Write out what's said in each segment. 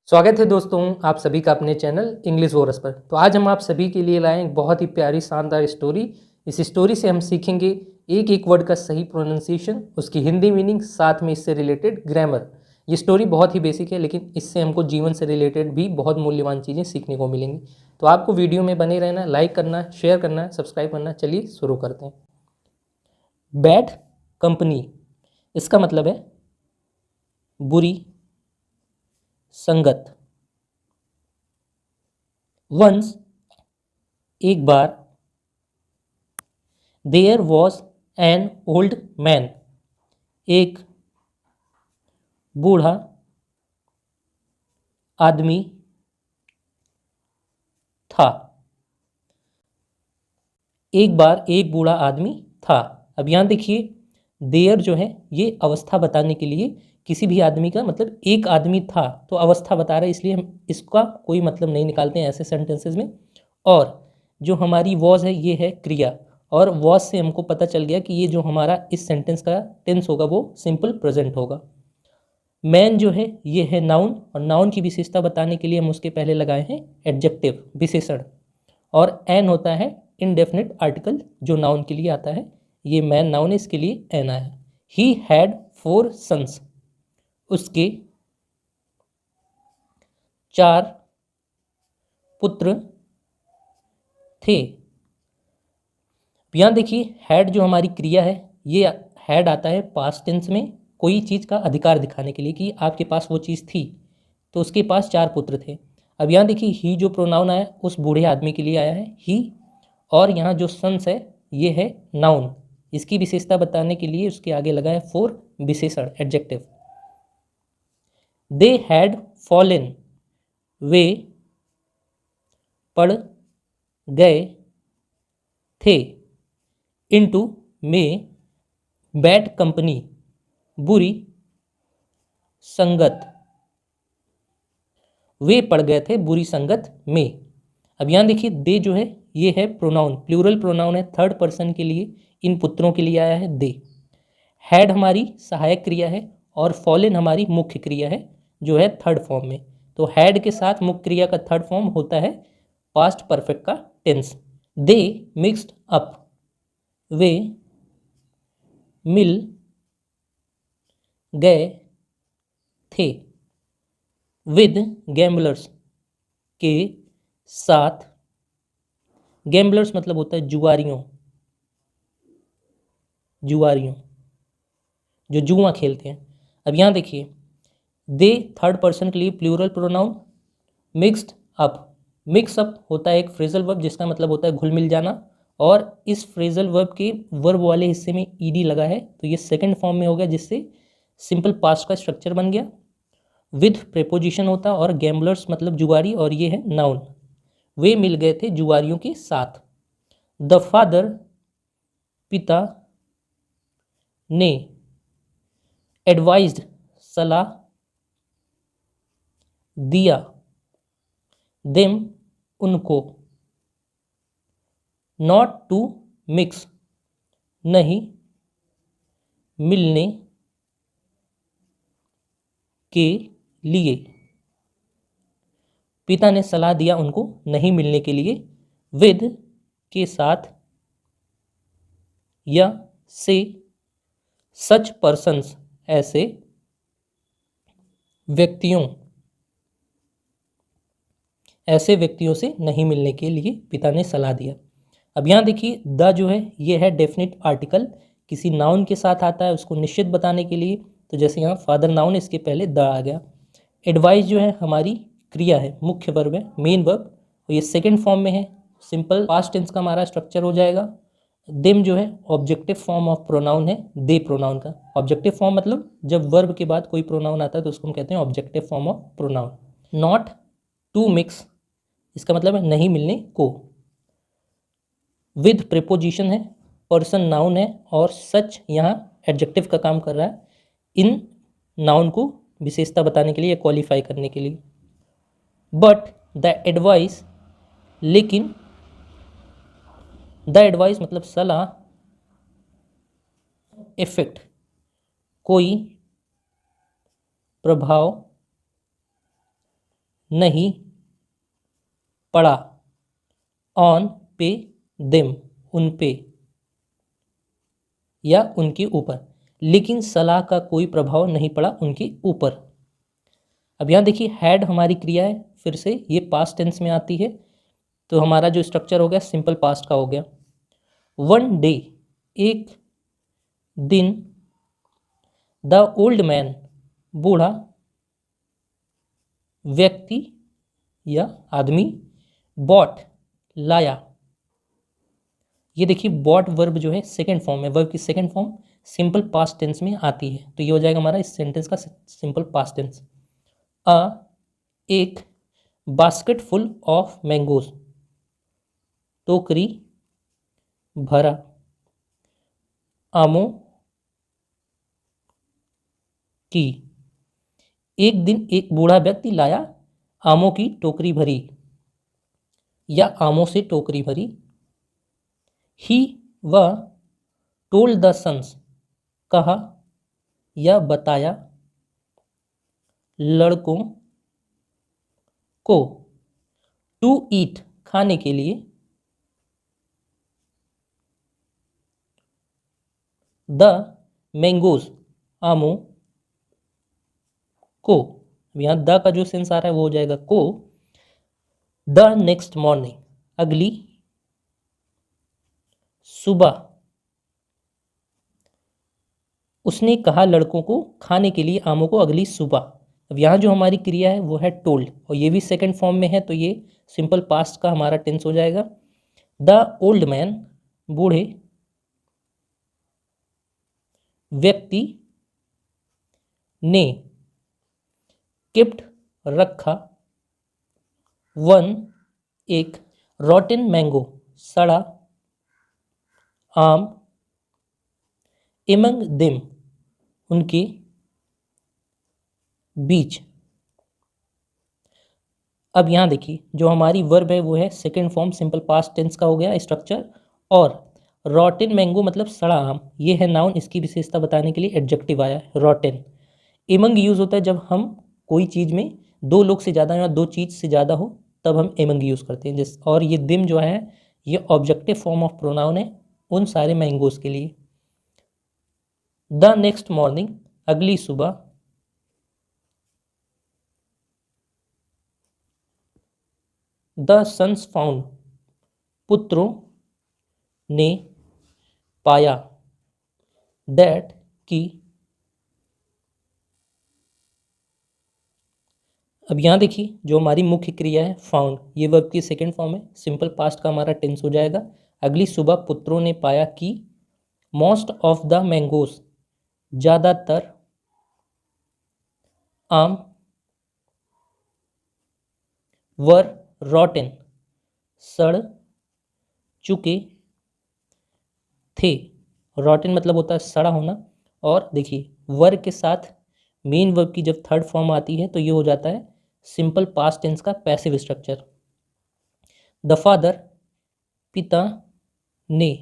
स्वागत है दोस्तों आप सभी का अपने चैनल इंग्लिश वॉरस पर। तो आज हम आप सभी के लिए लाए एक बहुत ही प्यारी शानदार स्टोरी। इस स्टोरी से हम सीखेंगे एक एक वर्ड का सही प्रोनाउंसिएशन, उसकी हिंदी मीनिंग, साथ में इससे रिलेटेड ग्रामर। ये स्टोरी बहुत ही बेसिक है, लेकिन इससे हमको जीवन से रिलेटेड भी बहुत मूल्यवान चीज़ें सीखने को मिलेंगी। तो आपको वीडियो में बने रहना, लाइक करना, शेयर करना, सब्सक्राइब करना। चलिए शुरू करते हैं। बैड कंपनी, इसका मतलब है बुरी संगत। वंस, एक बार, there was an old man, एक बूढ़ा आदमी था। एक बार एक बूढ़ा आदमी था। अब यहाँ देखिए, देयर जो है ये अवस्था बताने के लिए, किसी भी आदमी का मतलब एक आदमी था तो अवस्था बता रहा है, इसलिए हम इसका कोई मतलब नहीं निकालते हैं ऐसे सेंटेंसेस में। और जो हमारी वॉज है ये है क्रिया, और वॉज से हमको पता चल गया कि ये जो हमारा इस सेंटेंस का टेंस होगा वो सिंपल प्रेजेंट होगा। मैन जो है ये है नाउन, और नाउन की विशेषता बताने के लिए हम उसके पहले लगाए हैं एडजेक्टिव, विशेषण। और एन होता है इनडेफिनिट आर्टिकल जो नाउन के लिए आता है। ये मैन नाउन है, इसके लिए एन आया है। ही हैड 4 सन्स, उसके 4 पुत्र थे। यहाँ देखिए, हैड जो हमारी क्रिया है, ये हैड आता है पास्ट टेंस में कोई चीज़ का अधिकार दिखाने के लिए कि आपके पास वो चीज़ थी, तो उसके पास 4 पुत्र थे। अब यहाँ देखिए, ही जो प्रोनाउन आया उस बूढ़े आदमी के लिए आया है ही, और यहाँ जो सन्स है ये है नाउन, इसकी विशेषता बताने के लिए उसके आगे लगा है 4 विशेषण एडजेक्टिव। दे हैड फॉलन, वे पड़ गए थे, इनटू में बैड कंपनी, बुरी संगत। वे पड़ गए थे बुरी संगत में। अब यहाँ देखिए, दे जो है ये है प्रोनाउन, प्लूरल प्रोनाउन है, थर्ड पर्सन के लिए, इन पुत्रों के लिए आया है दे। हैड हमारी सहायक क्रिया है, और फॉलन हमारी मुख्य क्रिया है जो है थर्ड फॉर्म में। तो हैड के साथ मुख्य क्रिया का थर्ड फॉर्म होता है पास्ट परफेक्ट का टेंस। दे मिक्स्ड अप, वे मिल गए थे, विद गैम्बलर्स, के साथ। गैम्बलर्स मतलब होता है जुआरियों, जुआरियों जो जुआ खेलते हैं। अब यहाँ देखिए, दे थर्ड पर्सन के लिए plural pronoun, mixed up, mix up होता है एक फ्रेजल वर्ब जिसका मतलब होता है घुल मिल जाना, और इस फ्रेजल वर्ब के वर्ब वाले हिस्से में ईडी लगा है, तो ये सेकंड फॉर्म में हो गया, जिससे सिंपल पास्ट का स्ट्रक्चर बन गया। विद प्रेपोजिशन होता है, और गैम्बलर्स मतलब जुआरी, और ये है नाउन। वे मिल गए थे जुआरियों के साथ। द फादर, पिता ने, एडवाइज्ड सलाह दिया, देम उनको, नॉट टू मिक्स नहीं मिलने के लिए। पिता ने सलाह दिया उनको नहीं मिलने के लिए। विद के साथ, या से, सच पर्सन्स ऐसे व्यक्तियों, ऐसे व्यक्तियों से नहीं मिलने के लिए पिता ने सलाह दिया। अब यहाँ देखिए, द जो है ये है डेफिनेट आर्टिकल, किसी नाउन के साथ आता है उसको निश्चित बताने के लिए। तो जैसे यहाँ फादर नाउन, इसके पहले द आ गया। एडवाइस जो है हमारी क्रिया है, मुख्य वर्ब है, मेन वर्ब, और ये सेकंड फॉर्म में है, सिंपल पास्ट टेंस का हमारा स्ट्रक्चर हो जाएगा। देम जो है ऑब्जेक्टिव फॉर्म ऑफ प्रोनाउन है, दे प्रोनाउन का। ऑब्जेक्टिव फॉर्म मतलब जब वर्ब के बाद कोई प्रोनाउन आता है तो उसको हम कहते हैं objective form of pronoun. Not to mix, इसका मतलब है नहीं मिलने को। विद प्रेपोजिशन है, पर्सन नाउन है, और सच यहाँ एडजेक्टिव का काम कर रहा है, इन नाउन को विशेषता बताने के लिए, क्वालिफाई करने के लिए। बट द एडवाइस, लेकिन, द एडवाइस मतलब सलाह, इफेक्ट कोई प्रभाव नहीं पड़ा, ऑन पे देम, उन पे या उनके ऊपर, लेकिन सलाह का कोई प्रभाव नहीं पड़ा उनके ऊपर। अब यहाँ देखिए हैड हमारी क्रिया है, फिर से ये पास्ट टेंस में आती है, तो हमारा जो स्ट्रक्चर हो गया सिंपल पास्ट का हो गया। वन डे, एक दिन, द ओल्ड मैन, बूढ़ा व्यक्ति या आदमी, बॉट, लाया। ये देखिए बॉट वर्ब जो है सेकंड फॉर्म है, वर्ब की second form simple past tense में आती है, तो ये हो जाएगा हमारा इस सेंटेंस का सिंपल पास्ट टेंस। एक बास्केट फुल ऑफ मैंगोज, टोकरी भरा आमों की। एक दिन एक बूढ़ा व्यक्ति लाया आमों की टोकरी भरी या आमों से टोकरी भरी। ही वह टोल्ड द सन्स, कहा या बताया लड़कों को, टू ईट, खाने के लिए, द मैंगोज, आमों को, यहाँ द का जो सेंस आ रहा है वो हो जाएगा को। द नेक्स्ट मॉर्निंग, अगली सुबह, उसने कहा लड़कों को खाने के लिए आमों को अगली सुबह। अब यहाँ जो हमारी क्रिया है वो है टोल्ड, और ये भी सेकंड फॉर्म में है, तो ये सिंपल पास्ट का हमारा टेंस हो जाएगा। द ओल्ड मैन, बूढ़े व्यक्ति ने, केप्ट, रखा, वन, एक, रॉटन मैंगो, सड़ा आम, एमंग देम, उनके बीच। अब यहाँ देखिए जो हमारी वर्ब है वो है second form simple past tense का हो गया स्ट्रक्चर, और रॉटन मैंगो मतलब सड़ा आम, ये है नाउन, इसकी विशेषता बताने के लिए एडजेक्टिव आया है रॉटन। एमंग यूज़ होता है जब हम कोई चीज़ में दो लोग से ज़्यादा या दो चीज़ से ज़्यादा हो तब हम एमंग यूज़ करते हैं। जिस और ये दिम जो है ये ऑब्जेक्टिव फॉर्म ऑफ प्रोनाउन है उन सारे मैंगोज के लिए। द नेक्स्ट मॉर्निंग, अगली सुबह, द सन्स फाउंड, पुत्रों ने पाया, दैट की। अब यहाँ देखिए जो हमारी मुख्य क्रिया है फाउंड, ये वर्ब की सेकेंड फॉर्म है, सिंपल पास्ट का हमारा टेंस हो जाएगा। अगली सुबह पुत्रों ने पाया कि मोस्ट ऑफ द मैंगोज, ज़्यादातर आम, वर रॉटन, सड़ चुके थे। रॉटन मतलब होता है सड़ा होना, और देखिए वर के साथ मेन वर्ब की जब थर्ड फॉर्म आती है तो ये हो जाता है सिंपल पास्ट टेंस का पैसिव स्ट्रक्चर। द फादर, पिता ने,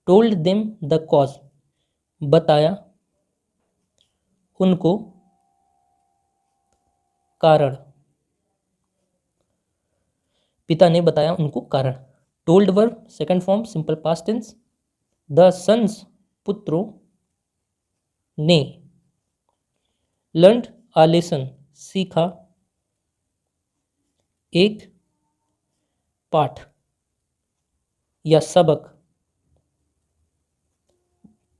टोल्ड देम द कॉज, बताया उनको कारण, पिता ने बताया उनको कारण। Told verb second form simple past tense. The sons, पुत्रों ने, लर्नड अ लेसन, सीखा एक पाठ या सबक,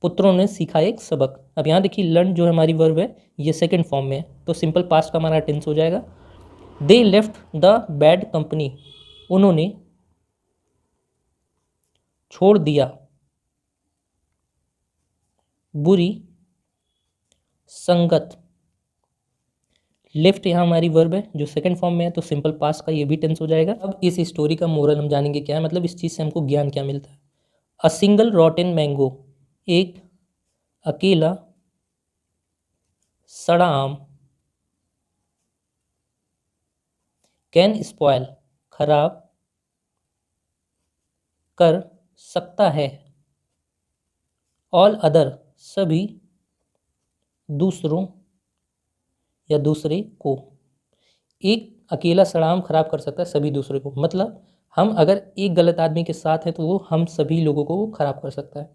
पुत्रों ने सीखा एक सबक। अब यहाँ देखिए लर्न जो हमारी वर्ब है ये सेकंड फॉर्म में है, तो सिंपल पास्ट का हमारा टेंस हो जाएगा। They left the bad company, उन्होंने छोड़ दिया बुरी संगत। लेफ्ट यहाँ हमारी वर्ब है जो सेकंड फॉर्म में है, तो सिंपल पास्ट का ये भी टेंस हो जाएगा। अब इस स्टोरी का मोरल हम जानेंगे क्या है, मतलब इस चीज़ से हमको ज्ञान क्या मिलता है। अ सिंगल रॉटन मैंगो, एक अकेला सड़ा आम, कैन स्पॉयल, खराब कर सकता है, ऑल अदर, सभी दूसरों या दूसरे को, एक अकेला सड़ाम खराब कर सकता है सभी दूसरे को, मतलब हम अगर एक गलत आदमी के साथ हैं तो वो हम सभी लोगों को वो खराब कर सकता है।